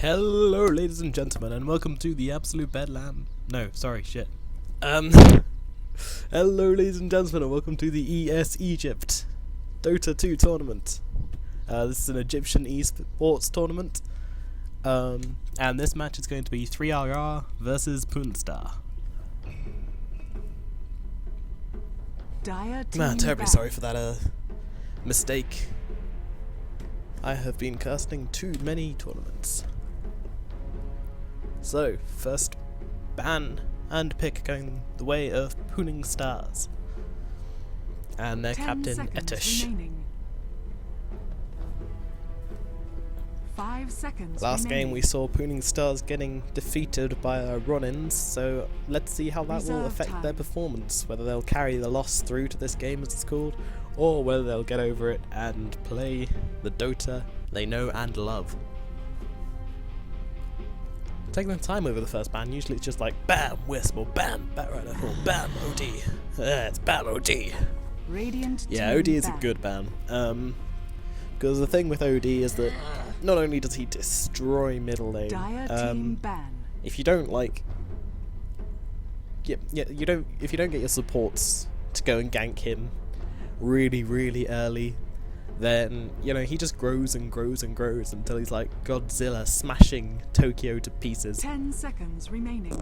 Hello, ladies and gentlemen, and welcome to the Absolute Bedlam. No, sorry, shit. Hello, ladies and gentlemen, and welcome to the ESE Egypt Dota 2 tournament. This is an Egyptian esports tournament, and this match is going to be 3RR versus Punstar. Man, terribly sorry for that mistake. I have been casting too many tournaments. So, first ban and pick going the way of Pooning Stars. And their captain, Etish. 5 seconds Last remaining. game we saw Pooning Stars getting defeated by our run-ins, so let's see how that will affect their performance. Whether they'll carry the loss through to this game, as it's called, or whether they'll get over it and play the Dota they know and love. Taking their time over the first ban, usually it's just like BAM! Wisp, or BAM! Batrider, or BAM! OD! It's BAM! OD! Radiant Yeah, OD is a good ban. Because the thing with OD is that not only does he destroy middle lane, if you don't like... if you don't get your supports to go and gank him really early, then, you know, he just grows and grows and grows until he's like Godzilla smashing Tokyo to pieces. 10 seconds remaining.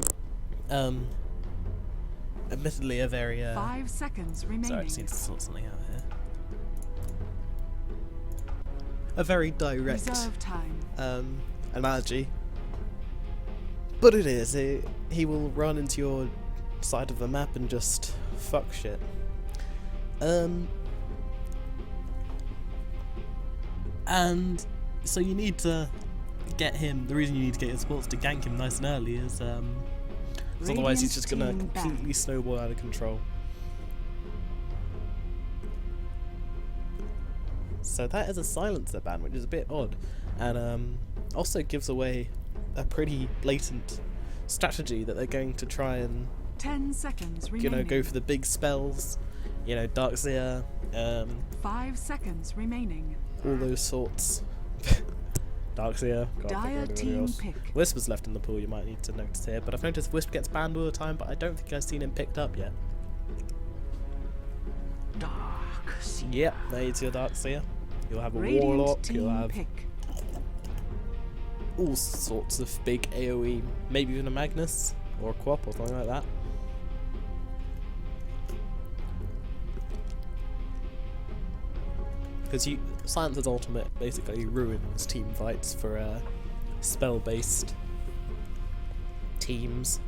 Admittedly a very 5 seconds remaining. Sorry, I just need to sort something out here. A very direct analogy. But it is. He will run into your side of the map and just fuck shit. And so you need to get him, the reason you need to get your supports to gank him nice and early is because otherwise he's just going to completely snowball out of control. So that is a silencer ban, which is a bit odd, and also gives away a pretty blatant strategy that they're going to try and 10 seconds remaining. You know, go for the big spells, you know, Darkseer, 5 seconds remaining. all those sorts. Darkseer, Dire team pick. Wisp was left in the pool, you might need to notice here, but I've noticed Wisp gets banned all the time, but I don't think I've seen him picked up yet. Darkseer. Yep, there's your Darkseer. You'll have a Radiant Warlock, you'll have pick. all sorts of big AoE, maybe even a Magnus, or a Quap, or something like that. Because Silencer's ultimate basically ruins team fights for spell-based teams.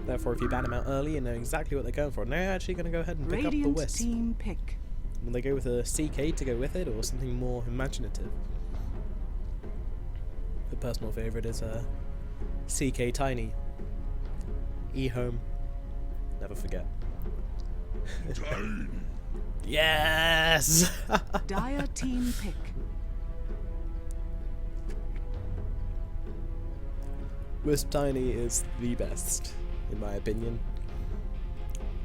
Therefore, if you ban them out early, you know exactly what they're going for. And they're actually going to go ahead and pick up the Wisp. Team pick. Will they go with a CK to go with it, or something more imaginative? The personal favourite is CK Tiny. E-Home. Never forget. Yes! Dire team pick. Wisp Tiny is the best, in my opinion.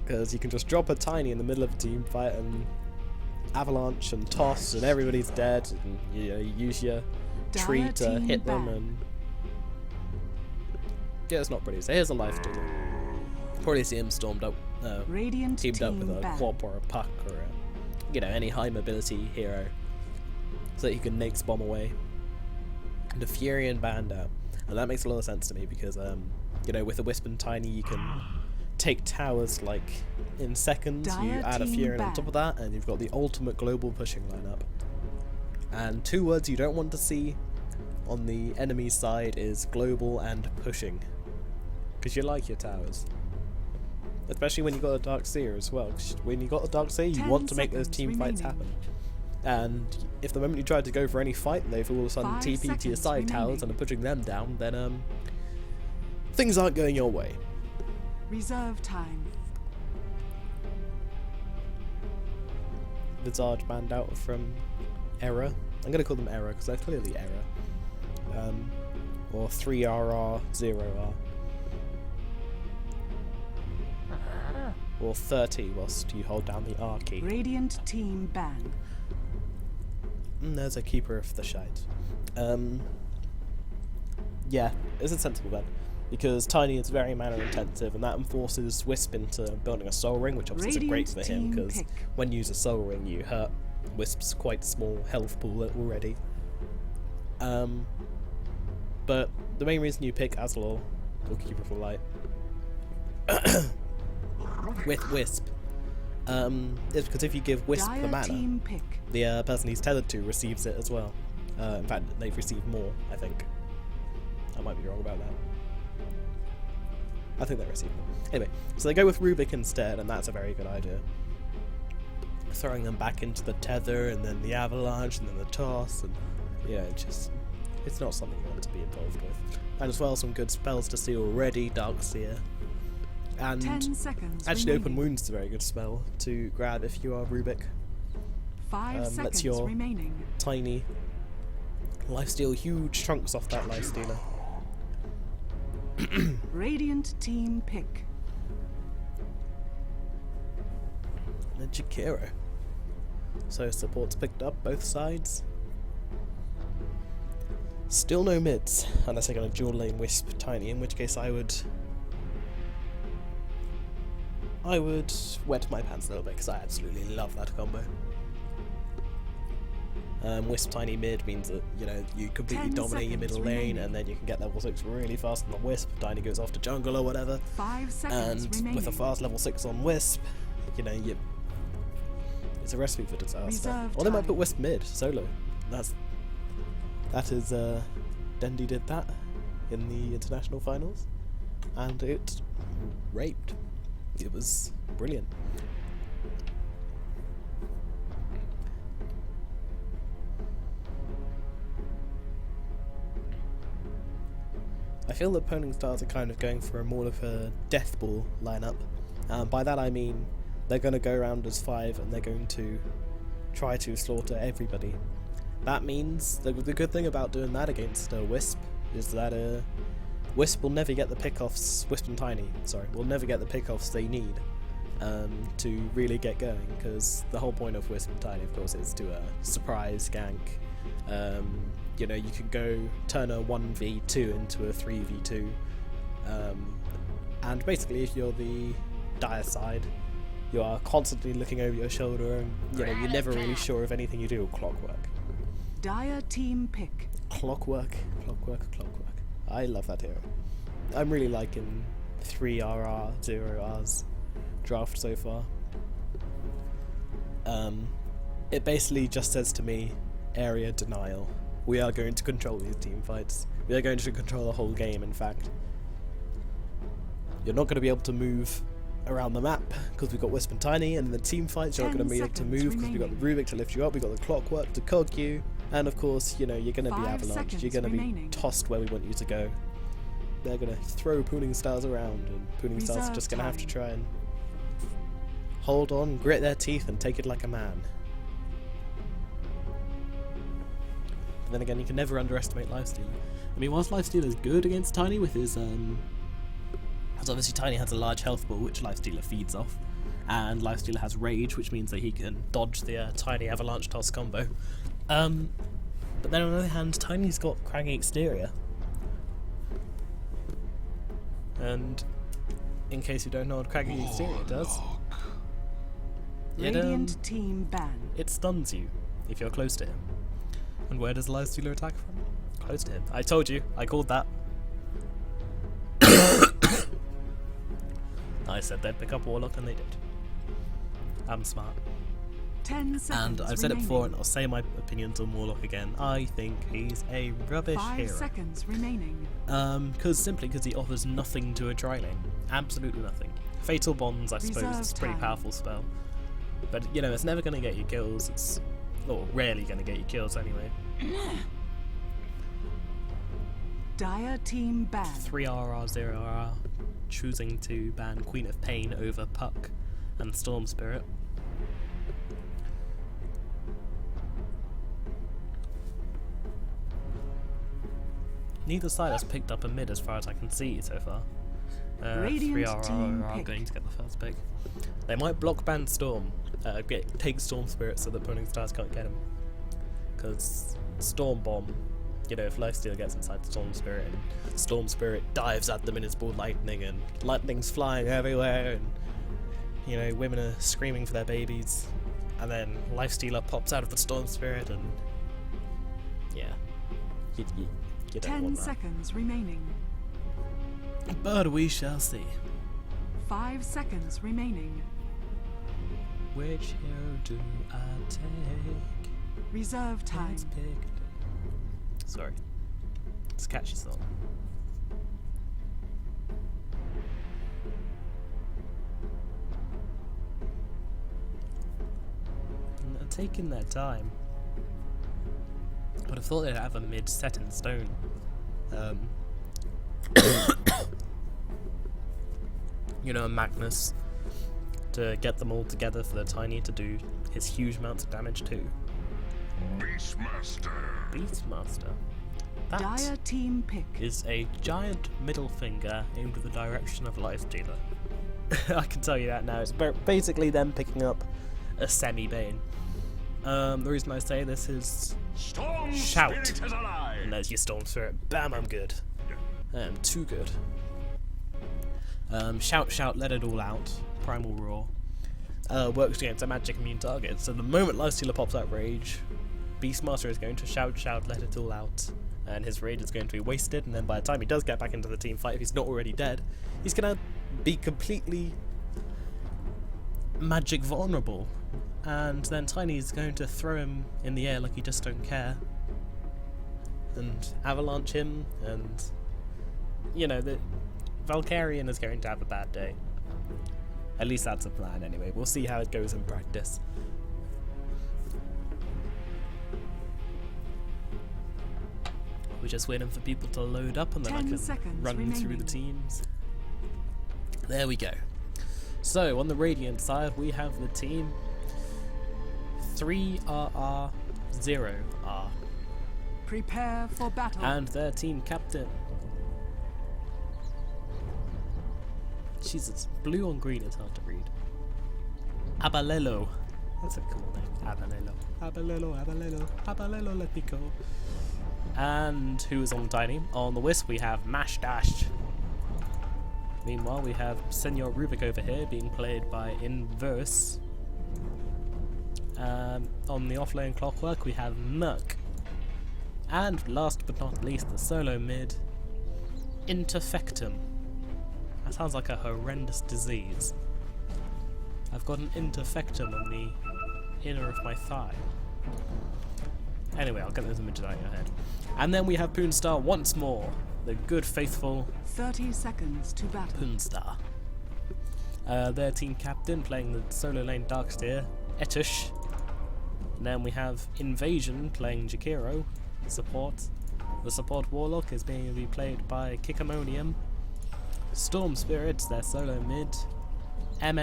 Because you can just drop a Tiny in the middle of a team fight and avalanche and toss and everybody's dead, and you know, you use your tree to hit them, and yeah, it's not pretty. So here's a life to them. Probably see him teamed up with a Quab or a Puck or a, you know, any high mobility hero, so that you can Nake's bomb away and a Furion band out. And that makes a lot of sense to me because you know, with a Wisp and Tiny you can take towers like in seconds. You add a Furion on top of that and you've got the ultimate global pushing lineup. And two words you don't want to see on the enemy side is global and pushing, because you like your towers. Especially when you got a Darkseer as well. When you got a Darkseer, you want to make those team fights happen. And if the moment you try to go for any fight, they've all of a sudden TP to your side towers and are pushing them down, then things aren't going your way. Reserve time. Visage banned out from Error. I'm going to call them Error because they're clearly Error. Or 3RR, 0R. Or 30 whilst you hold down the R key. Radiant team ban. there's a Keeper of the Shite. Yeah, it's a sensible bet. Because Tiny is very mana intensive, and that enforces Wisp into building a Soul Ring, which obviously isn't great for him, because when you use a Soul Ring, you hurt Wisp's quite small health pool already. But the main reason you pick Azalor, or Keeper of the Light, with Wisp, is because if you give Wisp the mana, the person he's tethered to receives it as well. In fact, they've received more, I think. I might be wrong about that. I think they receive more. Anyway, so they go with Rubik instead, and that's a very good idea. Throwing them back into the tether, and then the avalanche, and then the toss, and yeah, it's not something you want to be involved with. And as well, some good spells to see already, Darkseer. And 10 seconds actually, remaining. Open Wounds is a very good spell to grab if you are Rubik. 5 seconds lets your remaining. Tiny lifesteal huge chunks off that lifestealer. Radiant team pick. And Jakiro. So support's picked up both sides. Still no mids, unless they're going to dual lane Wisp Tiny, in which case I would wet my pants a little bit, because I absolutely love that combo. Wisp Tiny mid means that, you know, you completely dominate your middle lane, and then you can get level 6 really fast on the Wisp. Tiny goes off to jungle or whatever. 5 seconds And remaining. with a fast level 6 on Wisp, you know, it's a recipe for disaster. Reserve Or they might time. put Wisp mid, solo. That is, Dendi did that in the international finals, and it raped. It was brilliant. I feel that Poning Stars are kind of going for more of a death ball lineup. By that I mean they're going to go around as 5 and they're going to try to slaughter everybody. That means the good thing about doing that against Wisp is that Wisp will never get the pickoffs. Wisp and Tiny, sorry, will never get the pickoffs they need to really get going. Because the whole point of Wisp and Tiny, of course, is to surprise gank. You know, you can go turn a 1v2 into a 3v2, and basically if you're the dire side, you are constantly looking over your shoulder, and you know, you're never really sure if anything you do will clockwork. Dire team pick. Clockwork. I love that hero. I'm really liking 3RR, 0R's draft so far. It basically just says to me, area denial. We are going to control these team fights. We are going to control the whole game, in fact. You're not going to be able to move around the map because we've got Wisp and Tiny, and in the team fights you're not going to be able to move because we've got the Rubik to lift you up, we've got the Clockwork to cog you, and of course, you know, you're going to be 5 avalanched, you're seconds going to be remaining. tossed where we want you to go. They're going to throw Pooling Stars around, and Pooling Stars are Reserve just going to have to time. try and hold on, grit their teeth, and take it like a man. Then again, you can never underestimate Lifestealer. I mean, whilst Lifestealer is good against Tiny with his, because obviously Tiny has a large health pool which Lifestealer feeds off, and Lifestealer has Rage, which means that he can dodge the Tiny Avalanche Toss combo. But then on the other hand, Tiny's got Craggy Exterior. And in case you don't know what Craggy Exterior does, Radiant team ban. it stuns you if you're close to him. And where does Lifestealer attack from? Close to him. I told you, I called that. I said they'd pick up Warlock, and they did. I'm smart. 10 seconds And I've said it before, and remaining. I'll say my opinions on Warlock again. I think he's a rubbish 5 hero. seconds remaining. Simply because he offers nothing to a dry lane. Absolutely nothing. Fatal Bonds, I suppose, Reserve is a pretty time. powerful spell. But, you know, it's never going to get you kills. It's, or rarely going to get you kills anyway. Dire team ban. 3RR, 0RR, choosing to ban Queen of Pain over Puck and Storm Spirit. Neither side has picked up a mid as far as I can see so far. Radiant 3RR team are pick. going to get the first pick. They might block ban Storm, take Storm Spirit so that Poning Stars can't get him. because Storm Bomb, you know, if Lifesteal gets inside Storm Spirit and Storm Spirit dives at them in its ball lightning and lightning's flying everywhere and, you know, women are screaming for their babies, and then Lifestealer pops out of the Storm Spirit and, yeah, you don't 10 want that. seconds remaining. But we shall see. 5 seconds remaining. Which hero do I take? Reserve time. Let's pick. Sorry. It's a catchy song. And they're taking their time. I would have thought they'd have a mid set in stone. You know, Magnus, to get them all together for the Tiny to do his huge amounts of damage too. Beastmaster. Beastmaster. That Dire team pick. is a giant middle finger aimed at the direction of Lifestealer. I can tell you that now. It's basically them picking up a semi-bane. The reason I say this is Storm Shout. Spirit is alive. and there's your Storm Spirit. Bam, I'm good. I am too good. Shout, let it all out. Primal Roar. Works against a magic immune target. So the moment Lifestealer pops out Rage, Beastmaster is going to shout, let it all out. And his rage is going to be wasted, and then by the time he does get back into the team fight, if he's not already dead, he's going to be completely magic vulnerable. And then Tiny is going to throw him in the air like he just don't care. And avalanche him, and, you know, the Valkyrian is going to have a bad day. At least that's the plan anyway. We'll see how it goes in practice. We're just waiting for people to load up and then I 10 can seconds run remaining. through the teams. There we go. So, on the Radiant side, we have the team 3RR, 0R. Prepare for battle. And their team captain. Jesus, blue on green is hard to read. Abalelo. That's a cool name. Abalelo, let me go. And who is on the Tiny? On the Wisp we have Mash Dash. Meanwhile we have Senor Rubik over here being played by Inverse. On the offlane Clockwork we have Merc. And last but not least the solo mid, Interfectum. That sounds like a horrendous disease. I've got an interfectum on the inner of my thigh. Anyway, I'll get those images out of your head. And then we have Poonstar once more. The good, faithful 30 seconds to battle. Poonstar. Their team captain playing the solo lane Darksteer, Etush. And then we have Invasion playing Jakiro, support. The support Warlock is being replayed by Kikamonium. Storm Spirits, their solo mid, M!Do,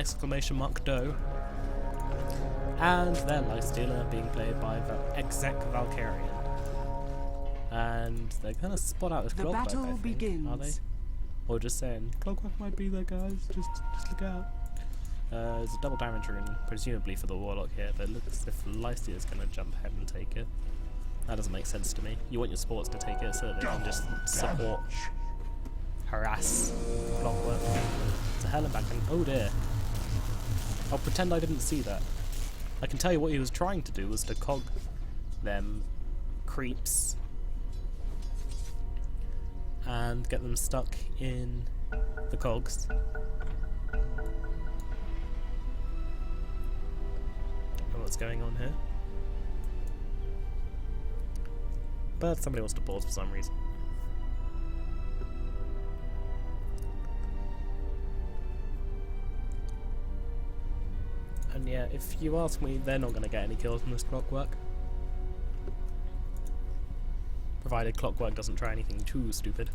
and their Lifestealer being played by the Exec Valkyrian. And they're gonna spot out this The Clockwork, battle I think, begins. are they? Or just saying, Clockwork might be there guys, just look out. There's a double damage rune, presumably for the Warlock here, but it looks as if Lifestealer's gonna jump ahead and take it. That doesn't make sense to me. You want your supports to take it so that they can just support, harass Clockwork to hell and back. And oh dear, I'll pretend I didn't see that. I can tell you what he was trying to do was to cog them creeps and get them stuck in the cogs. Don't know what's going on here, but somebody wants to pause for some reason. And yeah, if you ask me, they're not going to get any kills from this Clockwork. Provided Clockwork doesn't try anything too stupid.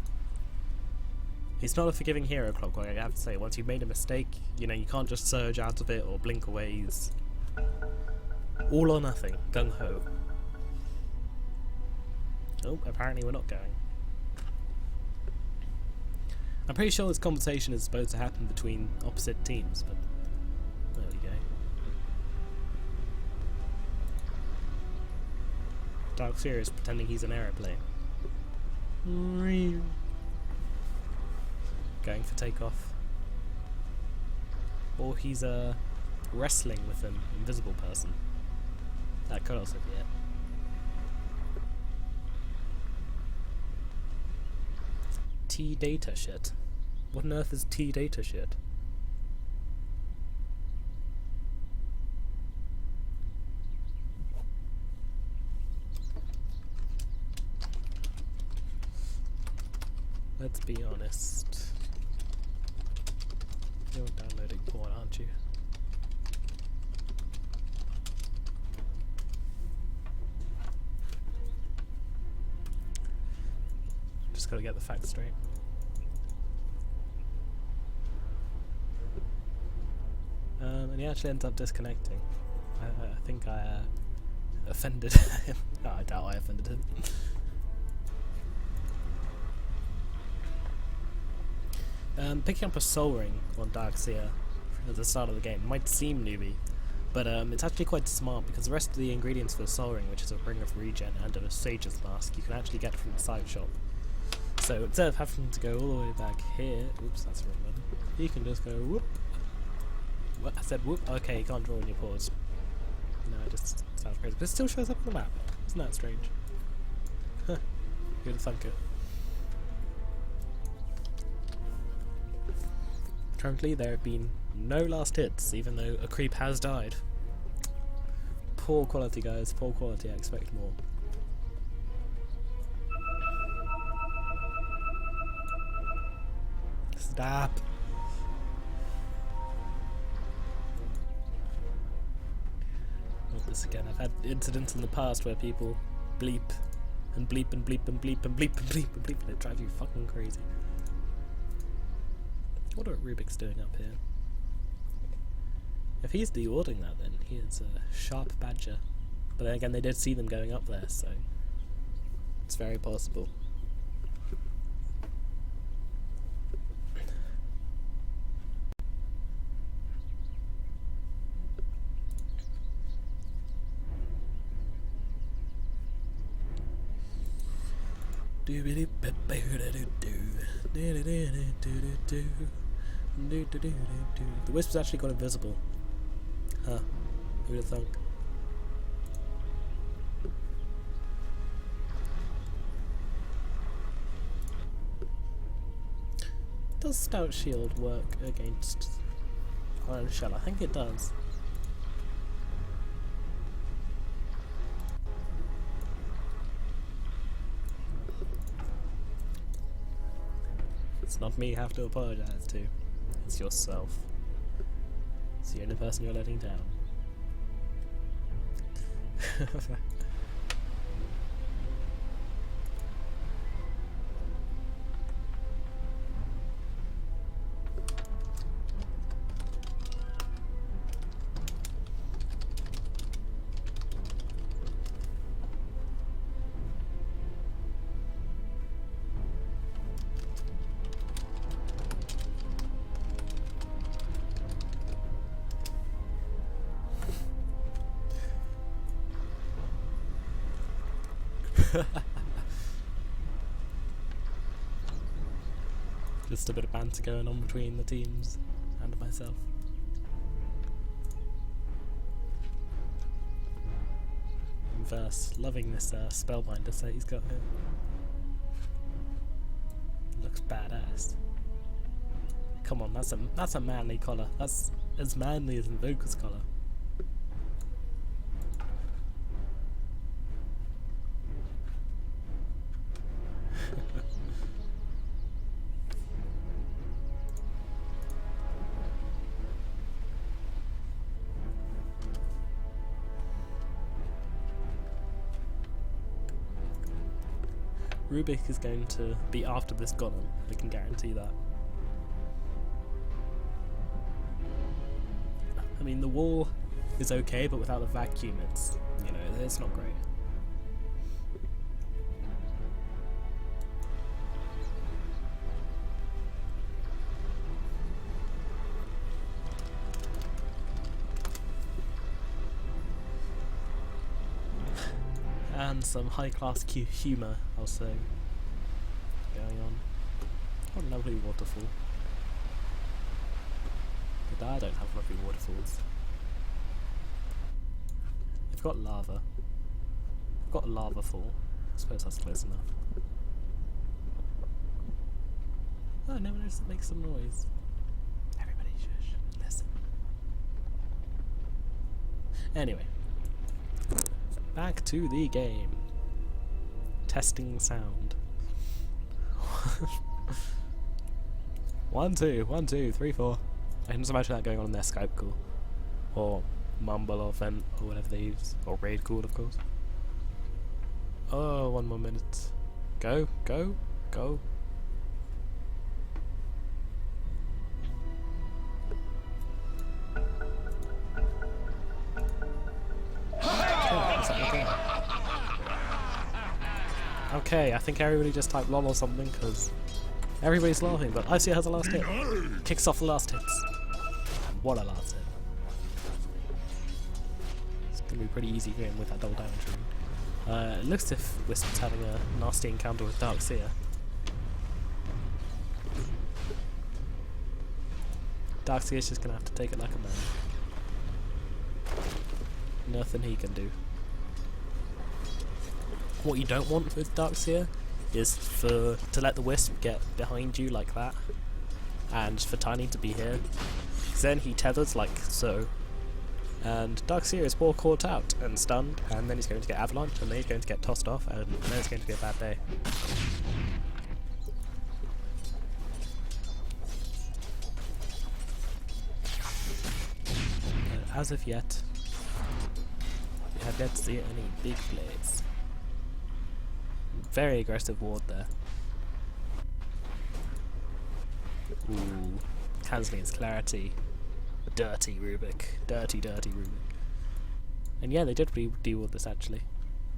He's not a forgiving hero, Clockwork, I have to say. Once you've made a mistake, you know, you can't just surge out of it or blink away. He's all or nothing, gung-ho. Oh, apparently we're not going. I'm pretty sure this conversation is supposed to happen between opposite teams, but there we go. Dark Sphere is pretending he's an aeroplane. Going for takeoff. Or he's wrestling with an invisible person. That could also be it. T-data shit. What on earth is T-data shit? Let's be honest. You're downloading porn, aren't you? Just gotta get the facts straight. And he actually ends up disconnecting. I think I offended him. No, I doubt I offended him. Picking up a soul ring on Dark Seer at the start of the game might seem newbie, but it's actually quite smart because the rest of the ingredients for the soul ring, which is a ring of regen and a sage's mask, you can actually get from the side shop. So instead of having to go all the way back here, oops, that's the wrong button, you can just go whoop. What? I said whoop? Okay, you can't draw in your paws. No, it just sounds crazy, but it still shows up on the map. Isn't that strange? Huh. Who'd have thunk it? Currently there have been no last hits, even though a creep has died. Poor quality, guys, poor quality, I expect more. Stop! Not this again. I've had incidents in the past where people bleep and bleep and bleep and bleep and bleep and bleep and bleep and it drives you fucking crazy. I wonder what Rubik's doing up here. If he's dewarding that, then he is a sharp badger. But then again, they did see them going up there, so it's very possible. The Wisp's actually got invisible. Huh. Who'd have thunk? Does Stout Shield work against Iron Shell? I think it does. It's not me you have to apologise to. It's yourself. It's the only person you're letting down. Just a bit of banter going on between the teams and myself. Inverse, loving this spellbinder set he's got here. Looks badass. Come on, that's a manly collar. That's as manly as Invoker's collar. Rubik is going to be after this golem, I can guarantee that. I mean, the wall is okay, but without the vacuum, it's, you know, it's not great. and some high-class humour also going on. What a lovely waterfall. But I don't have lovely waterfalls. They've got lava. They've got a lava fall. I suppose that's close enough. Oh, no one else makes some noise. Everybody shush. Listen. Anyway. Back to the game. Testing sound. 1, 2, 1, 2, 3, 4. I can just imagine that going on in their Skype call. Or Mumble or Vent or whatever they use. Or Raid call, of course. Oh, 1 more minute. Go, go, go. Okay, I think everybody just typed lol or something because everybody's laughing, but ICO has a last hit. Kicks off the last hits. And what a last hit. It's going to be a pretty easy game with that double damage rune. It looks as if Wisp's having a nasty encounter with Darkseer. Darkseer's just going to have to take it like a man. Nothing he can do. What you don't want with Darkseer is to let the Wisp get behind you like that, and for Tiny to be here. Then he tethers like so, and Darkseer is more caught out and stunned, and then he's going to get avalanched, and then he's going to get tossed off, and then it's going to be a bad day. As of yet, we have yet to see any big plays. Very aggressive ward there. Ooh, cancelling his clarity. Dirty Rubik. Dirty, dirty Rubik. And yeah, they did deal with this actually.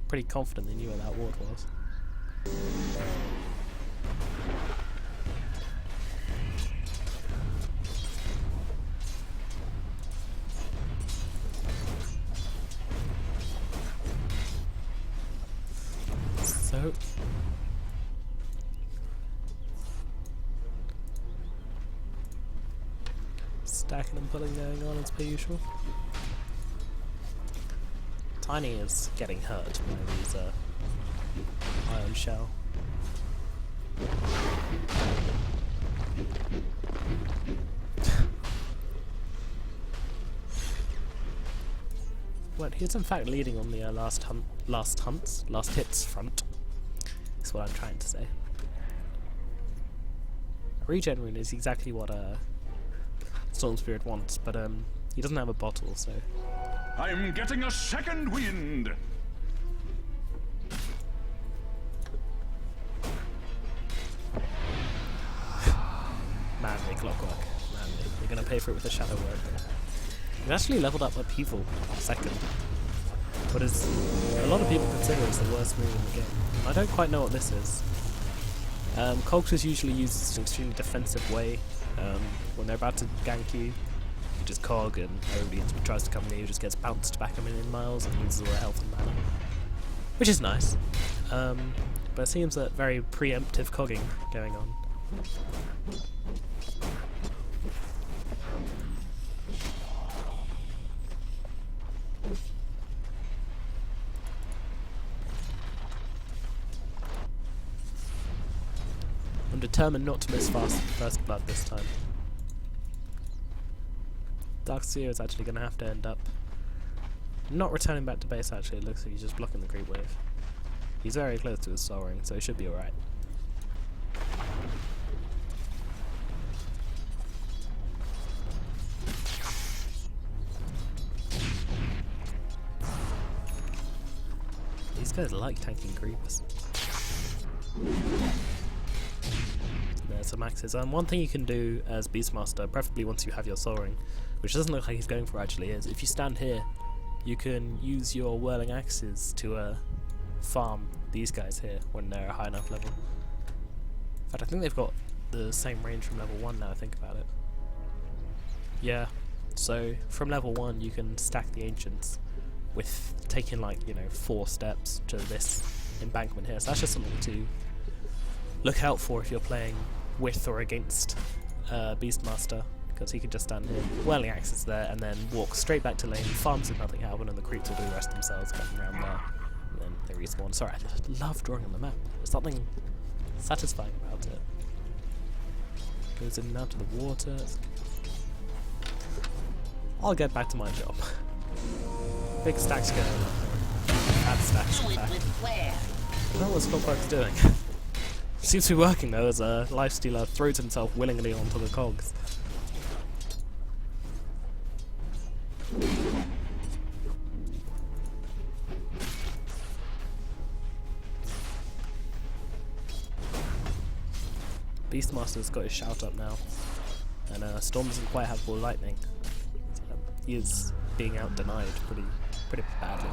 Pretty confident they knew where that ward was. So stacking and pulling going on as per usual. Tiny is getting hurt by these iron shell. Well, he's in fact leading on the last hits front. That's what I'm trying to say. Regen rune is exactly what Storm Spirit wants, but he doesn't have a bottle, so. I'm getting a second wind. Manly clockwork. Manly. You're gonna pay for it with a shadow word. You actually leveled up Upheaval second. But as a lot of people consider it's the worst move in the game. And I don't quite know what this is. Cogs is usually used in an extremely defensive way. When they're about to gank you, you just cog and everybody tries to come near you, just gets bounced back a million miles and loses all their health and mana. Which is nice. But it seems that very preemptive cogging going on. I'm determined not to miss first blood this time. Darkseer is actually going to have to end up not returning back to base actually. It looks like he's just blocking the creep wave. He's very close to his soul ring, so he should be alright. These guys like tanking creeps. There's some axes. One thing you can do as Beastmaster, preferably once you have your soul ring, which doesn't look like he's going for actually, is if you stand here, you can use your whirling axes to farm these guys here when they're a high enough level. In fact, I think they've got the same range from level 1 now I think about it. Yeah, so from level 1 you can stack the ancients with taking like, you know, 4 steps to this embankment here. So that's just something to look out for if you're playing with or against Beastmaster, because he can just stand here, whirling axes there, and then walk straight back to lane, farms if nothing happened, and the creeps will do the rest themselves, coming around there, and then they respawn. Sorry, I just love drawing on the map. There's something satisfying about it. Goes in and out to the water. I'll get back to my job. Big stacks going on. Bad stacks, in fact. I don't know what Clockwork's doing. Seems to be working though, as a lifestealer throws himself willingly onto the cogs. Beastmaster's got his shout up now, and Storm doesn't quite have full lightning. He is being out denied pretty badly.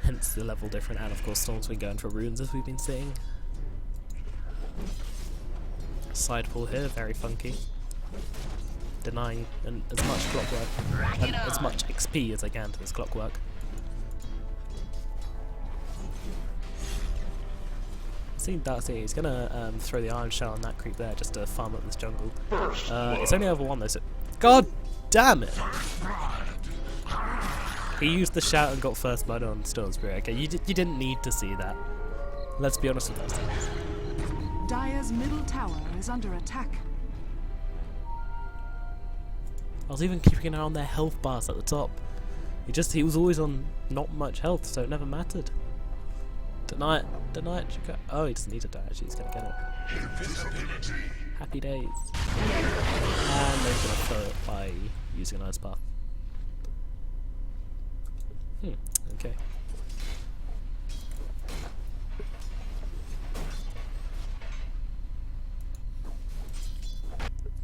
Hence the level different, and of course Storm's been going for runes as we've been seeing. Side pull here, very funky. Denying as much clockwork, and as much XP as I can to this clockwork. Seen Darcy, he's gonna throw the iron shell on that creep there just to farm up this jungle. It's only over 1 though, so god damn it! He used the shout and got first blood on Storm Spirit. Okay, you didn't need to see that. Let's be honest with ourselves. Dire's middle tower is under attack. I was even keeping an eye on their health bars at the top. He was always on not much health, so it never mattered. Deny it, Chica. Oh, he doesn't need to die, actually, he's gonna get it. Happy days. And they're gonna throw it by using an ice path. Okay.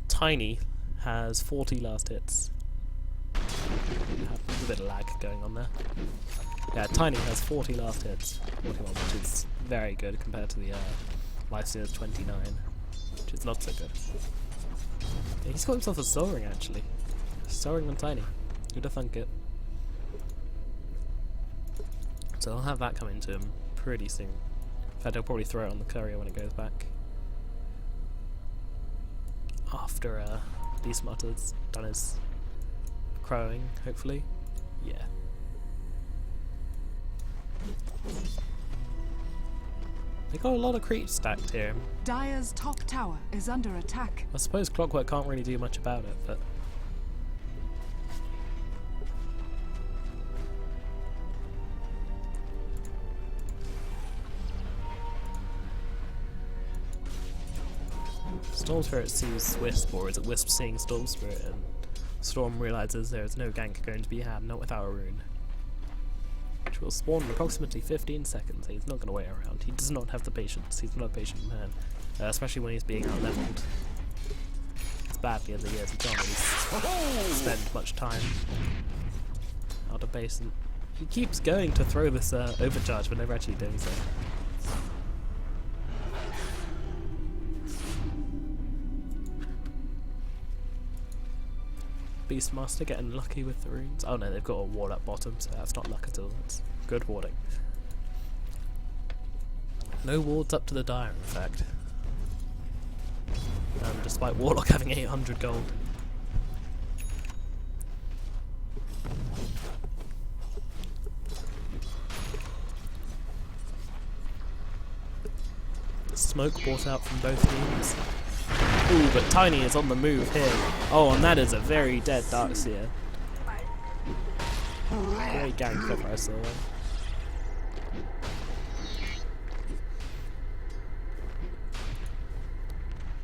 Tiny has 40 last hits. A bit of lag going on there. Yeah, Tiny has 40 last hits, which is very good compared to the Lifesteal's 29, which is not so good. Yeah, he's got himself a Soaring actually. Soaring on Tiny. Who'd have thunk it? So I'll have that coming to him pretty soon. In fact, I'll probably throw it on the courier when it goes back. After Beastmaster's done his crowing, hopefully. Yeah. They got a lot of creeps stacked here. Dire's top tower is under attack. I suppose Clockwork can't really do much about it, but... Storm Spirit sees Wisp, or is it Wisp seeing Storm Spirit, and Storm realises there is no gank going to be had, not without a rune. Which will spawn in approximately 15 seconds. He's not going to wait around. He does not have the patience. He's not a patient man. Especially when he's being out-leveled. As badly as he is, he can't really spend much time out of base. And he keeps going to throw this overcharge, but never actually doing so. Beastmaster getting lucky with the runes. Oh no, they've got a ward up bottom, so that's not luck at all. That's good warding. No wards up to the Dire, in fact. Despite Warlock having 800 gold. Smoke brought out from both teams. Ooh, but Tiny is on the move here. Oh, and that is a very dead Darkseer. Great gank cover I saw.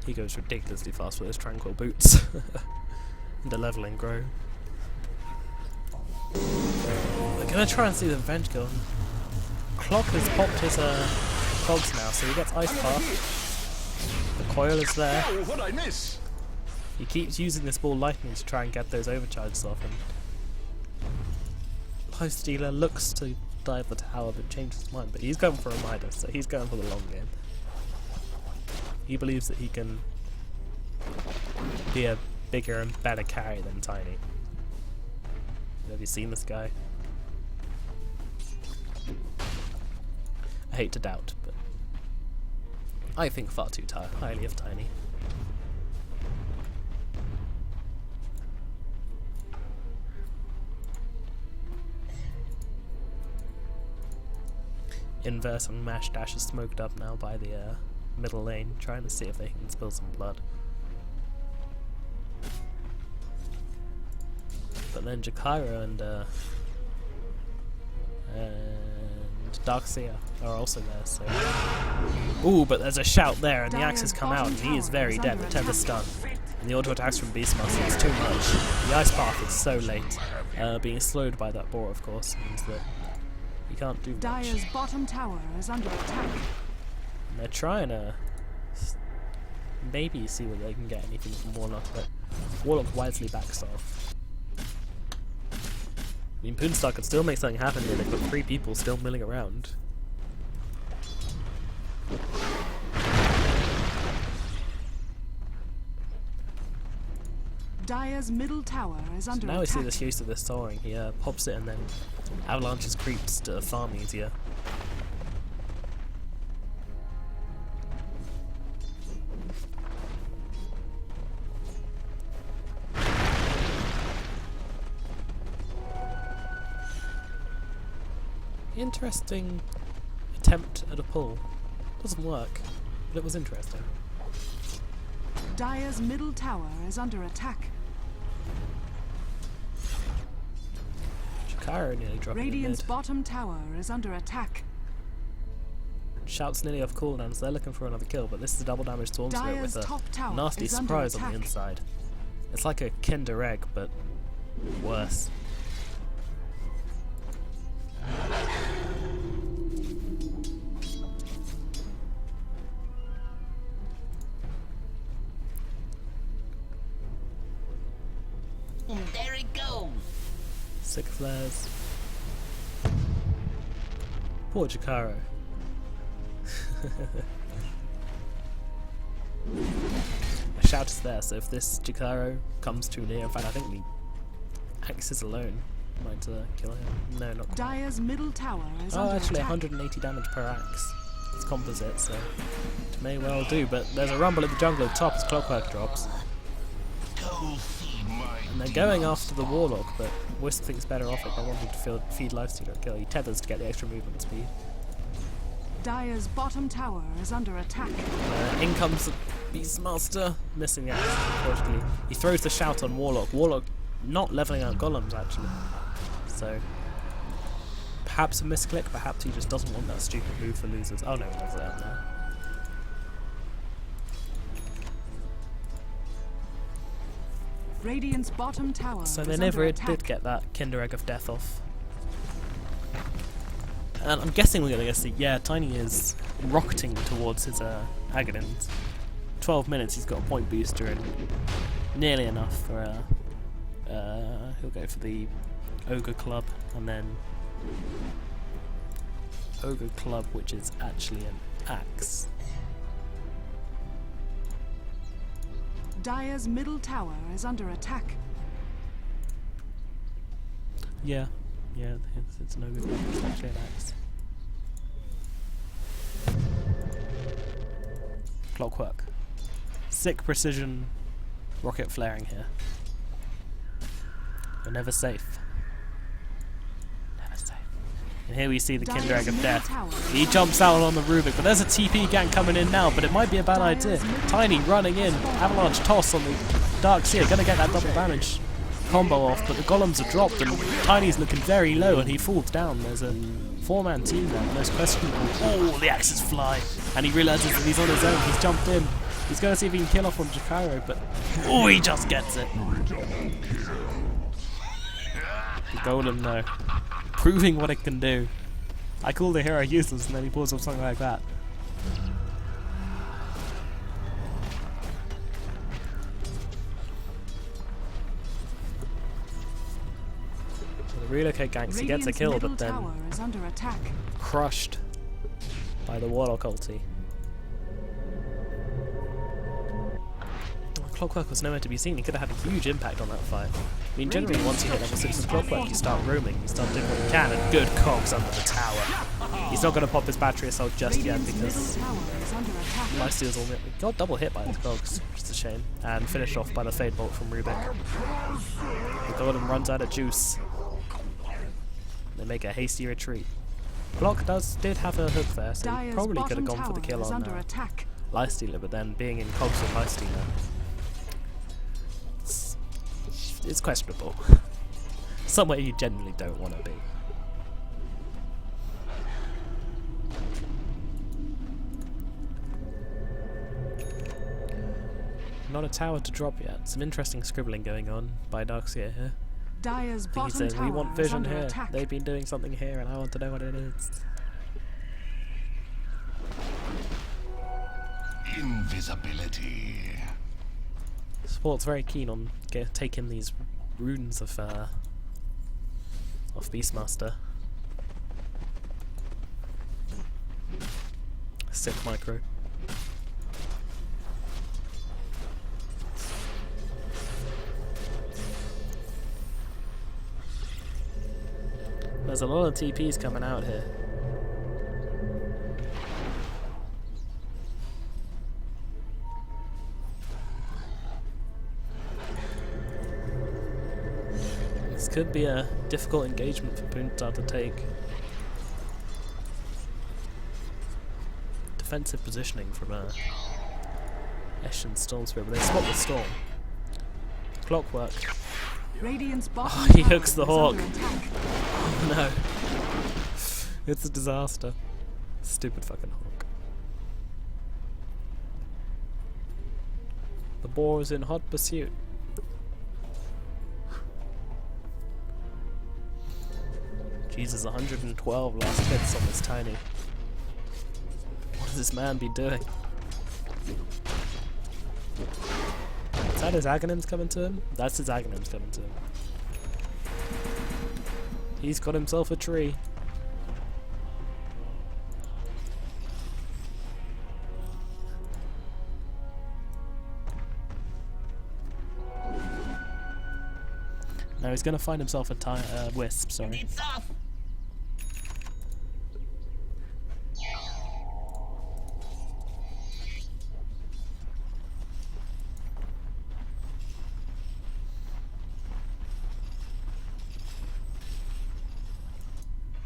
He goes ridiculously fast with his tranquil boots. And the leveling grow. We're gonna try and see the revenge go on. Clock has popped his cogs now, so he gets Ice Path. The coil is there. Oh, what'd I miss? He keeps using this ball lightning to try and get those overcharges off him. Lifestealer looks to dive the tower but changes his mind, but he's going for a Midas, so he's going for the long game. He believes that he can be a bigger and better carry than Tiny. Have you seen this guy? I hate to doubt, but I think far too highly of Tiny. Inverse and Mash Dash is smoked up now by the middle lane, trying to see if they can spill some blood. But then Jakiro and Darkseer are also there, so... Ooh, but there's a shout there, and the axes come out, and he is very dead. The tether's stunned. And the auto attacks from Beastmaster is too much. The Ice Path is so late. Being slowed by that boar, of course, means that you can't do much. Dire's bottom tower is under attack. And they're trying to maybe see whether they can get anything from Warlock, but Warlock wisely backs off. I mean, Poonstar could still make something happen here. They've got 3 people still milling around. Dire's middle tower is under Now we attack. see this use of this soaring. He pops it and then avalanches creeps to farm easier. Interesting attempt at a pull. Doesn't work, but it was interesting. Dire's middle tower is under attack. Jakiro nearly dropping Radiant's in mid. bottom tower is under attack. Shout's nearly off cooldown, so they're looking for another kill, but this is a double damage Storm Spirit Dire's with top a tower nasty is under surprise on the attack. inside. It's like a Kinder Egg, but worse. There it goes. Sick flares. Poor Jakiro. A shout is there, so if this Jakiro comes too near, in fact I think the axes alone might kill him. No, not quite. Dire's middle tower is Oh, under actually attack. 180 damage per axe. It's composite, so it may well do, but there's a rumble in the jungle at the top as Clockwork drops. And they're going after the Warlock, but Wisp thinks better off it by wanting to feed lifesteal or kill. He tethers to get the extra movement speed. Dire's bottom tower is under attack. In comes the Beastmaster, missing the axe, unfortunately. He throws the shout on Warlock. Warlock not leveling out golems, actually. So, perhaps a misclick, perhaps he just doesn't want that stupid move for losers. Oh no, he levels it out now. Radiant's bottom tower So is they under never attack. did get that Kinder Egg of Death off. And I'm guessing we're going to see, yeah, Tiny is rocketing towards his Agadins. 12 minutes, he's got a point booster and nearly enough for, he'll go for the Ogre Club and then Ogre Club, which is actually an axe. Dire's middle tower is under attack. Yeah, it's an Ogre Club, it's actually an axe. Clockwork. Sick precision rocket flaring here. You're never safe. Never safe. And here we see the Kinder Egg of Death. He jumps out on the Rubik, but there's a TP gank coming in now, but it might be a bad idea. Tiny running in, avalanche toss on the Darkseer, gonna get that double damage combo off, but the golems are dropped and Tiny's looking very low and he falls down. There's a 4-man team there, most questionable. Oh, the axes fly, and he realises that he's on his own. He's jumped in. He's going to see if he can kill off on Jakiro, but oh, he just gets it. The golem, though, proving what it can do. I call the hero useless, and then he pulls off something like that. Relocate ganks, he gets a kill, but then is under attack. crushed by the Warlock ulti. Clockwork was nowhere to be seen. He could have had a huge impact on that fight. I mean, generally once you hit level 6 with Clockwork, you start roaming, you start doing what you can, and good cogs under the tower. He's not going to pop his battery assault just yet because Lifesteal's all got double hit by his cogs, which is a shame, and finished off by the Fade Bolt from Rubik. The Golem runs out of juice. They make a hasty retreat. Block did have a hook there, so he probably could have gone for the kill on Lifestealer, but then being in cogs with Lifestealer, it's questionable. Somewhere you genuinely don't want to be. Not a tower to drop yet. Some interesting scribbling going on by Darkseer here. Dire's He's saying, we want vision here. Attack. They've been doing something here, and I want to know what it is. Invisibility. Sport's very keen on taking these runes of Beastmaster. Sick micro. There's a lot of TPs coming out here. This could be a difficult engagement for Punta to take. Defensive positioning from Esh and Storm Spirit, but they spot the storm. Clockwork. Oh, he hooks the Hawk. Oh no. It's a disaster. Stupid fucking Hawk. The boar is in hot pursuit. Jesus, 112 last hits on this Tiny. What does this man be doing? Is that his Aghanims coming to him? That's his Aghanims coming to him. He's got himself a tree. No, he's gonna find himself a wisp, sorry.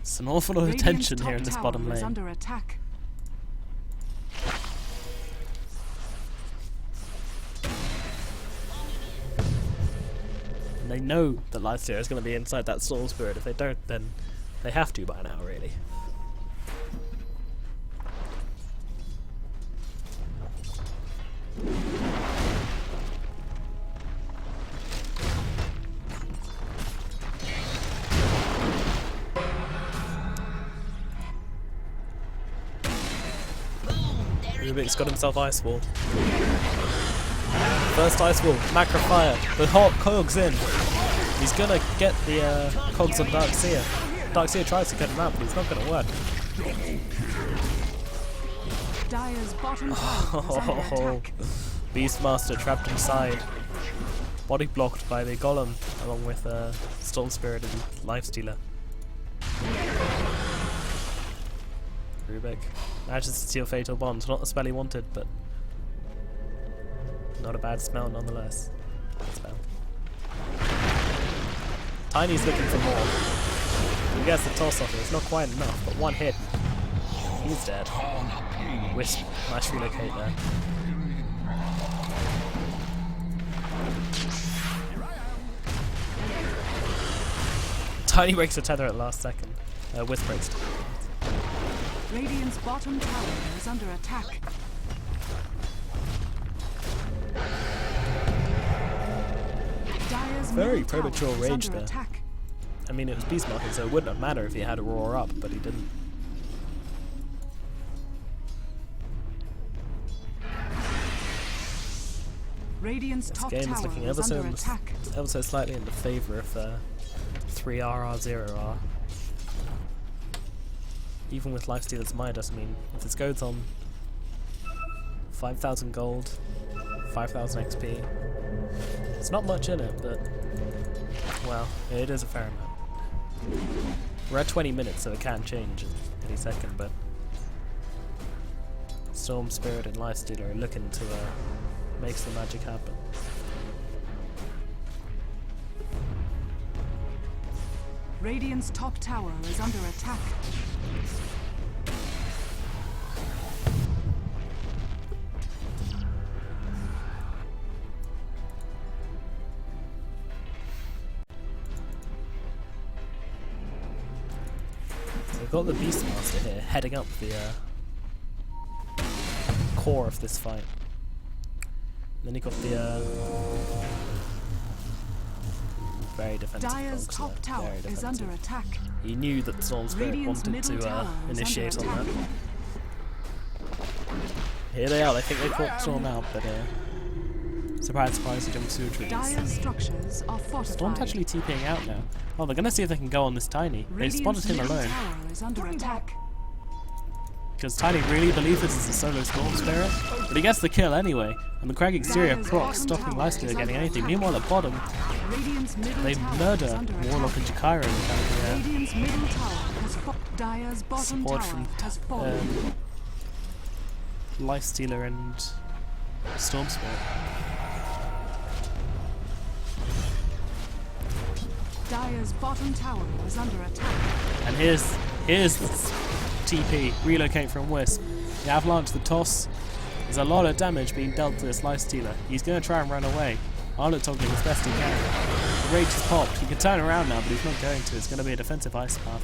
It's an awful lot of tension here in this bottom lane. Under attack. And they know that Lifestealer is going to be inside that Storm Spirit. If they don't, then they have to by now, really. Rubik's got himself Ice Wall. First Ice Wall, Macro Fire, the Hawk cogs in. He's gonna get the cogs on Darkseer. Darkseer tries to cut him out, but he's not gonna work. Dire's bottom tower is under attack. Beastmaster trapped inside. Body blocked by the Golem, along with Storm Spirit and Lifestealer. Rubik manages to steal Fatal Bonds. Not the spell he wanted, but not a bad smell nonetheless. Bad spell. Tiny's looking for more. He gets the toss off, it's not quite enough, but one hit. He's dead. Wisp, nice relocate there. Tiny breaks the tether at the last second. Wisp breaks. Radiant's bottom tower is under attack. Dire's very premature rage there. Attack. I mean, it was Beastmaster, so it wouldn't have mattered if he had a roar up, but he didn't. Radiant's this top game is tower looking is under attack. ever so slightly in the favour of 3R, 0R. Even with Lifestealer's Midas, I mean, if this goes on 5,000 gold, 5,000 XP. It's not much in it, but well, it is a fair amount. We're at 20 minutes, so it can change any second, but Storm Spirit and Lifestealer are looking to make some magic happen. Radiant's top tower is under attack. So we've got the Beastmaster here, heading up the core of this fight. And then you got the very defensive Dire's folks top there. tower Very is defensive. under attack. He knew that Storm Spirit Radiant's wanted middle to tower is initiate on under that. attack. Here they are, they think they caught Storm out, but surprise, surprise, he jumps through trees. Dire's structures are fortified. Storm's actually TPing out now. Oh, they're gonna see if they can go on this Tiny. They spotted him middle alone. tower is under attack. Because Tiny really believes this is a solo Storm Spirit, but he gets the kill anyway, and the Crag Exterior Dire's procs stopping bottom tower Lifestealer is getting under anything. attack. Meanwhile at bottom, Radiant's middle they tower murder is under Warlock and attack. Jakiro and kind of Radiant's middle tower has Dire's bottom support tower from has fallen. Lifestealer and Storm Spirit. Dire's bottom tower is under attack. And here's the TP, relocate from Wisp. The Avalanche, the toss. There's a lot of damage being dealt to this Lifestealer. He's going to try and run away. Arnold toggling as best he can. The rage is popped. He can turn around now, but he's not going to. It's going to be a defensive ice path.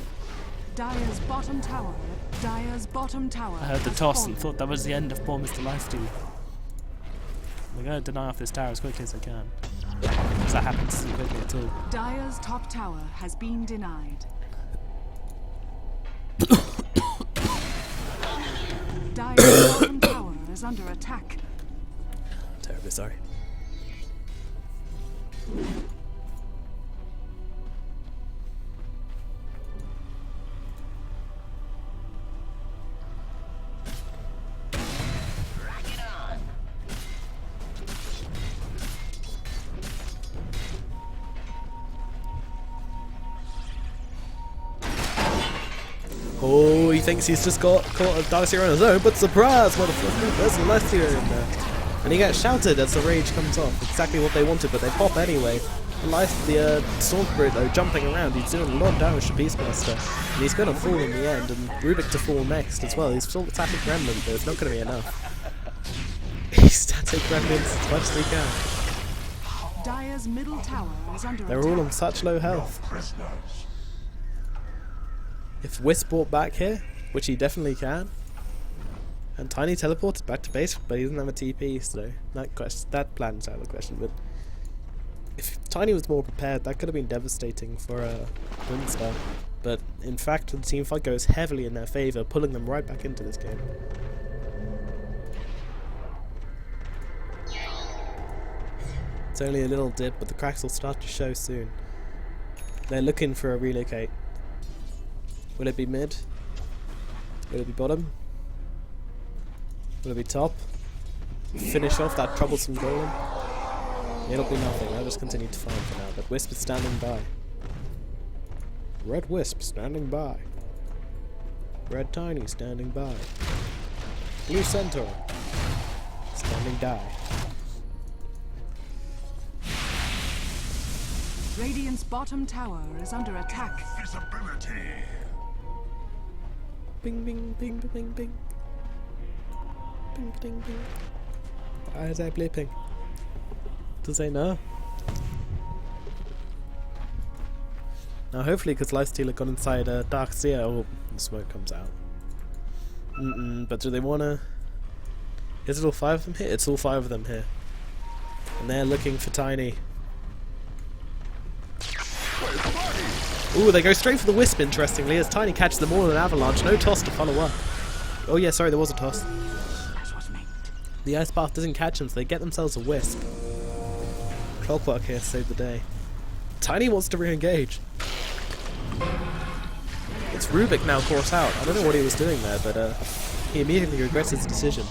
Dire's bottom tower. Dire's bottom tower. I heard the has toss fallen. and thought that was the end of poor Mr. Lifestealer. They're going to deny off this tower as quickly as they can. Because that happens too quickly at all. Dire's top tower has been denied. Dire's bottom tower is under attack. Terribly sorry. Rock it on. Oh, he thinks he's just got caught a Darcy on his own, but surprise, motherfucker, there's a Lifestealer in there. And he gets shouted as the rage comes off. Exactly what they wanted, but they pop anyway. The Storm Spirit, though, jumping around, he's doing a lot of damage to Beastmaster. And he's going to fall in the end, and Rubik to fall next as well. He's still static Gremlin, but it's not going to be enough. He's static Gremlins as much as he can. Dire's middle tower is under They're attack. all on such low health. Prisoners. If Wisp brought back here, which he definitely can, and Tiny teleported back to base, but he doesn't have a TP, so that plan's out of the question. But if Tiny was more prepared, that could have been devastating for Windstar. But in fact, the team fight goes heavily in their favour, pulling them right back into this game. It's only a little dip, but the cracks will start to show soon. They're looking for a relocate. Will it be mid? Will it be bottom? Will it be top? Finish off that troublesome golem? It'll be nothing, I'll just continue to farm for now, but Wisp is standing by. Red Wisp standing by. Red Tiny standing by. Blue Centaur standing by. Radiant's bottom tower is under attack. Visibility. Bing bing bing bing bing. Bing bing bing. Why is that bleeping? Does they know? Now hopefully, because Lifestealer got inside a Dark Seer, oh, the smoke comes out. But do they wanna... Is it all 5 of them here? It's all 5 of them here. And they're looking for Tiny. Ooh, they go straight for the Wisp, interestingly, as Tiny catches them all in an avalanche. No toss to follow up. Oh yeah, sorry, there was a toss. The Ice Path doesn't catch them, so they get themselves a Wisp. Clockwork here saved the day. Tiny wants to re-engage. It's Rubik now caught out. I don't know what he was doing there, but he immediately regrets his decision.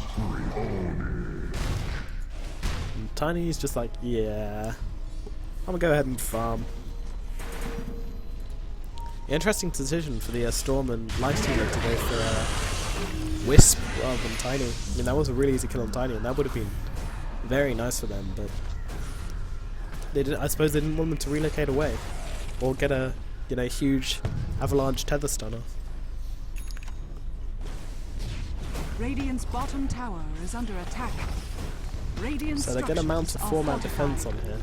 Tiny's just like, yeah, I'm gonna go ahead and farm. Interesting decision for the Storm and Lifestealer to go for Wisp rather than Tiny. I mean, that was a really easy kill on Tiny, and that would have been very nice for them, but they didn't. I suppose they didn't want them to relocate away or get a huge avalanche tether stunner. Radiant's bottom tower is under attack. Radiant So they're going to mount a 4-man defense on here.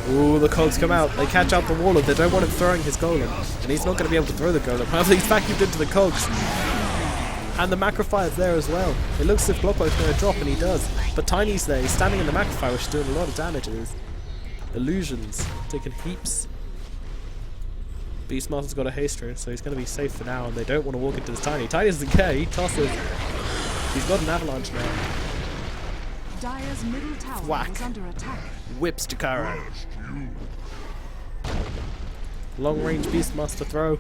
Ooh, the cogs come out. They catch out the Warlord. They don't want him throwing his golem, and he's not going to be able to throw the golem. However, he's vacuumed into the cogs. And the Macrofire's there as well. It looks as if Blockbo's going to drop, and he does. But Tiny's there. He's standing in the Macrofire, which is doing a lot of damage. His illusions taking heaps. Beastmaster's got a haster, so he's going to be safe for now, and they don't want to walk into this Tiny. Tiny doesn't care. He tosses. He's got an avalanche now. Dire's middle tower Whack. is under attack. Whips Jakaro. Long range Beastmaster throw.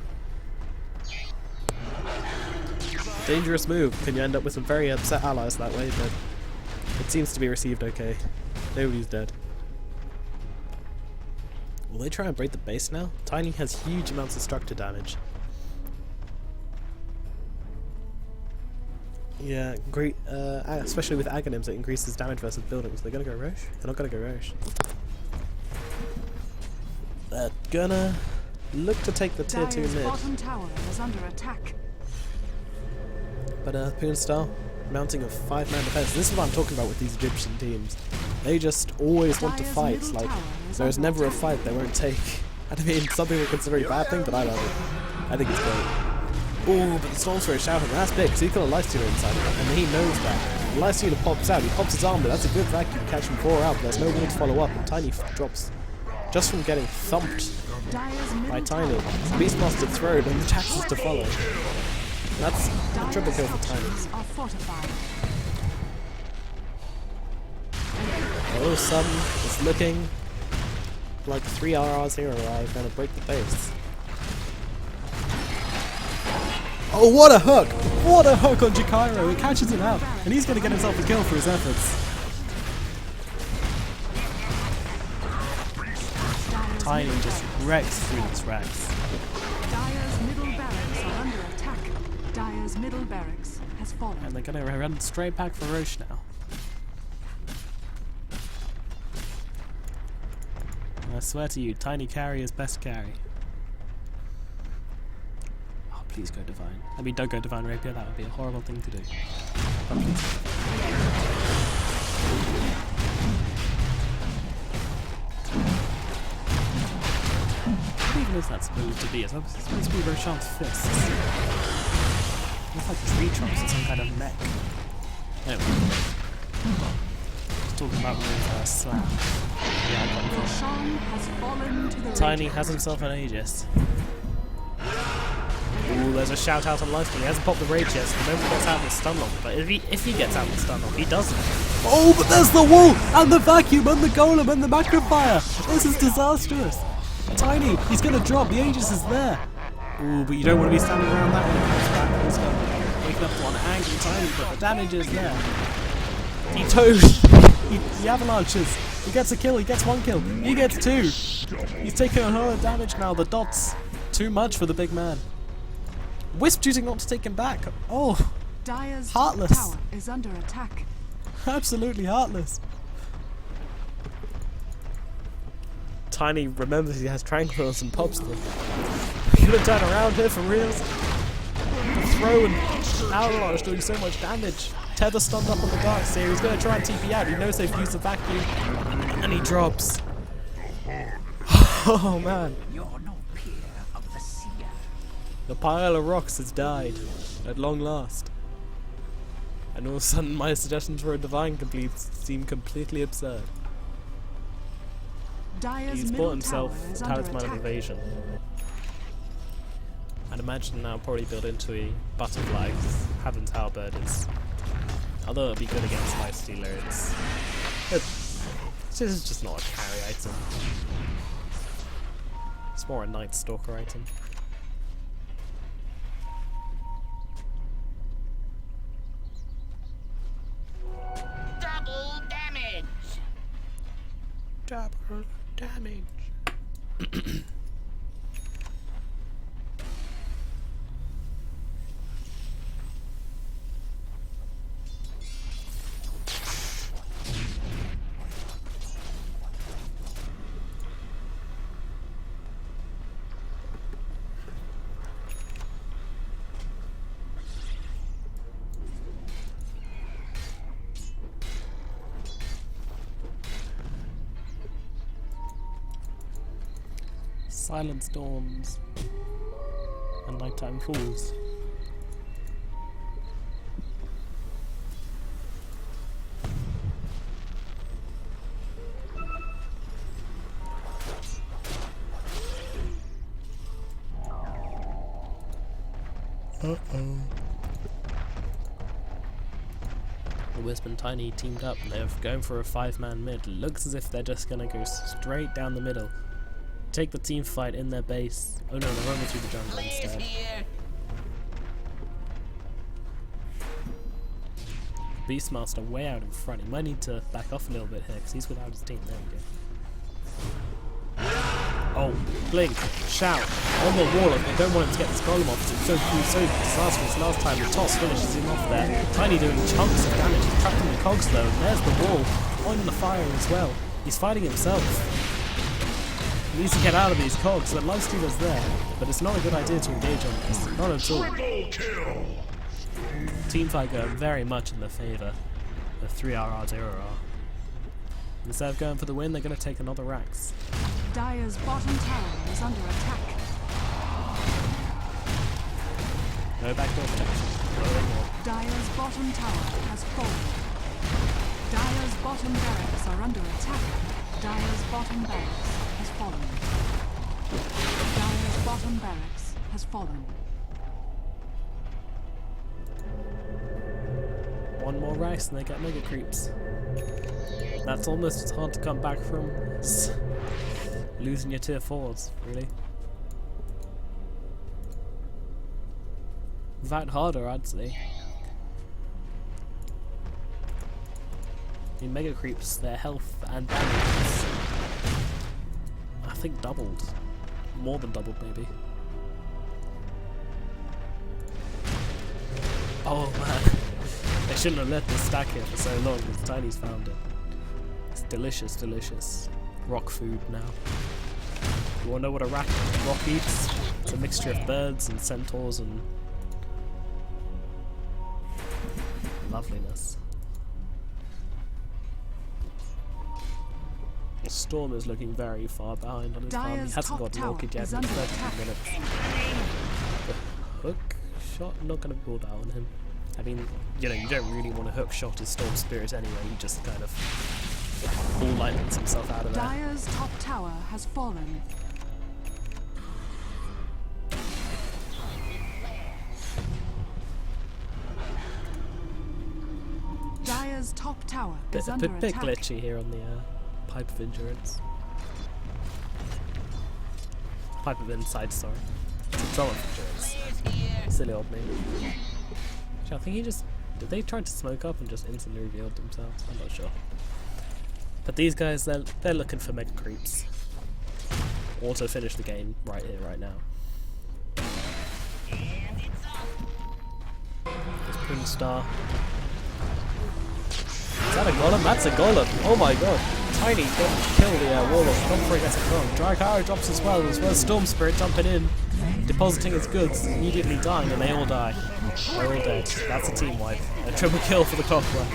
Dangerous move. Can you end up with some very upset allies that way, but it seems to be received okay. Nobody's dead. Will they try and break the base now? Tiny has huge amounts of structure damage. Yeah, great. Especially with Aghanims, it increases damage versus buildings. They're gonna go Roche? They're not gonna go Roche. They're gonna look to take the tier 2 mid. Bottom tower is under attack. But Poonstar mounting a 5-man defense. This is what I'm talking about with these Egyptian teams. They just always want to fight. Like, there's never a fight they won't take. I mean, some people consider it a bad thing, but I love it. I think it's great. Ooh, but the Storm's for a shout, and that's big, because he's got a Lifestealer inside of it, and he knows that. The Lifestealer pops out, he pops his arm, but that's a good vacuum to catch him 4 out. There's no way to follow up, and Tiny drops just from getting thumped by Tiny. Beastmaster throwed, and the Jax is to follow. That's a triple kill for Tiny. All of a sudden, it's looking like 3 RRs here are going to break the base. Oh, what a hook! What a hook on Jakiro! He catches him out, and he's going to get himself a kill for his efforts. Tiny just wrecks through its racks. Dire's middle barracks are under attack. Dire's middle barracks has fallen. And they're going to run straight back for Roche now. I swear to you, Tiny carry is best carry. Oh, please go Divine. I mean, don't go Divine Rapier, that would be a horrible thing to do. But please. What even is that supposed to be? Is that supposed to be Roshan's fists? It's like tree trunks or some kind of mech. Anyway. Talking about with Slap. Yeah, Roshan has fallen to the Tiny has himself an Aegis. Ooh, there's a shout out on Lifestealer. He hasn't popped the Rage yet, so the moment he gets out of the stun lock. But if he gets out of the stun lock, he doesn't. Oh, but there's the wall, and the vacuum, and the golem, and the Macrofire. This is disastrous. Tiny, he's gonna drop. The Aegis is there. Ooh, but you don't want to be standing around that when it comes back. He's gonna wake up to one angry Tiny, but the damage is there. He toes. He avalanches. He gets a kill. He gets 1 kill. He gets 2. He's taking a lot of damage now. The dots. Too much for the big man. Wisp choosing not to take him back. Oh. Dire's Heartless. tower is under attack. Absolutely heartless. Tiny remembers he has Tranquils and pops them. We're gonna turn around here for reals. The throw and avalanche doing so much damage. Tether stunned up on the dark seer. He's going to try and TP out. He knows they've used the vacuum. And he drops. Oh man. You're no peer of the seer. The pile of rocks has died. At long last. And all of a sudden my suggestions for a divine complete seem completely absurd. Dire's He's middle bought himself tower is a under Talisman of attack. Evasion. I'd imagine now probably build into a butterfly because Heaven's Halberd is... Although it'll be good against Lifestealer, this is just not a carry item. It's more a Night Stalker item. Double damage. Silent storms and nighttime falls. Uh-oh. The Wisp and Tiny teamed up and they're going for a 5-man mid. Looks as if they're just gonna go straight down the middle. Take the team fight in their base. Oh no, they're running through the jungle instead. Beastmaster way out in front. He might need to back off a little bit here because he's without his team. There we go. Oh, blink, shout, on the wall. I don't want him to get this golem off. It's so disastrous last time. The toss finishes him off there. Tiny doing chunks of damage. He's trapped in the cogs though. There's the wall on the fire as well. He's fighting himself. He needs to get out of these cogs. The lifestealer's there, but it's not a good idea to engage on this. Not at all. Teamfight going very much in their favour of 3RR 0R. Instead of going for the win, they're going to take another Rax. Dire's bottom tower is under attack. No backdoor protection. Dire's bottom tower has fallen. Dire's bottom barracks are under attack. Dire's bottom barracks has fallen. Dire's bottom barracks has fallen. One more Rax and they get mega creeps. That's almost as hard to come back from as losing your tier 4s, really. That harder, I'd say. I mean, mega creeps, their health and damage is, I think, doubled. More than doubled, maybe. Oh man. They shouldn't have let this stack here for so long because Tiny's found it. It's delicious, delicious. Rock food now. You wanna know what a rock eats? It's a mixture of birds and centaurs and loveliness. The Storm is looking very far behind on his farm. He hasn't got an orchid yet in 13 minutes. The hook shot, not gonna pull down on him. I mean, you know, you don't really want to hook shot his Storm Spirit anyway, he just kind of full lightens himself out of there. Dire's top tower has fallen. Dire's top tower is under attack. Bit glitchy here on the Pipe of Endurance. Pipe of Insight, sorry. It's a Drum of Endurance. Silly old name. I think he just... Did they try to smoke up and just instantly revealed themselves? I'm not sure. But these guys, they're looking for mega creeps. Or to finish the game right here, right now. There's Prince Star. Is that a golem? That's a golem! Oh my god! Tiny doesn't kill the Warlock. Comfrey gets it wrong. Drycara drops as well Storm Spirit jumping in. Depositing his goods, immediately dying, and they all die. They're all dead. That's a team wipe. A triple kill for the Clockwork.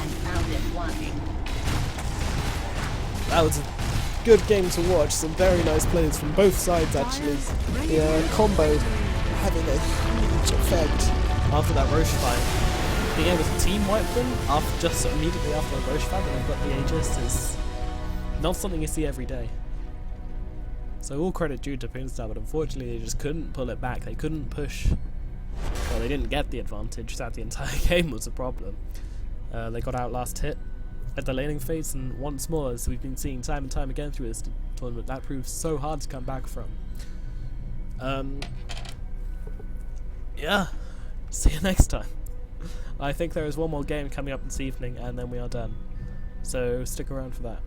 That was a good game to watch. Some very nice plays from both sides, actually. The combo having a huge effect after that Roche fight. Being able to team wipe them just immediately after a Roche fight when they've got the Aegis is not something you see every day. So all credit due to Pinstar, but unfortunately they just couldn't pull it back. They couldn't push. Well, they didn't get the advantage. That the entire game was a problem. They got out last hit at the laning phase, and once more, as we've been seeing time and time again through this tournament, that proves so hard to come back from. Yeah. See you next time. I think there is one more game coming up this evening, and then we are done. So stick around for that.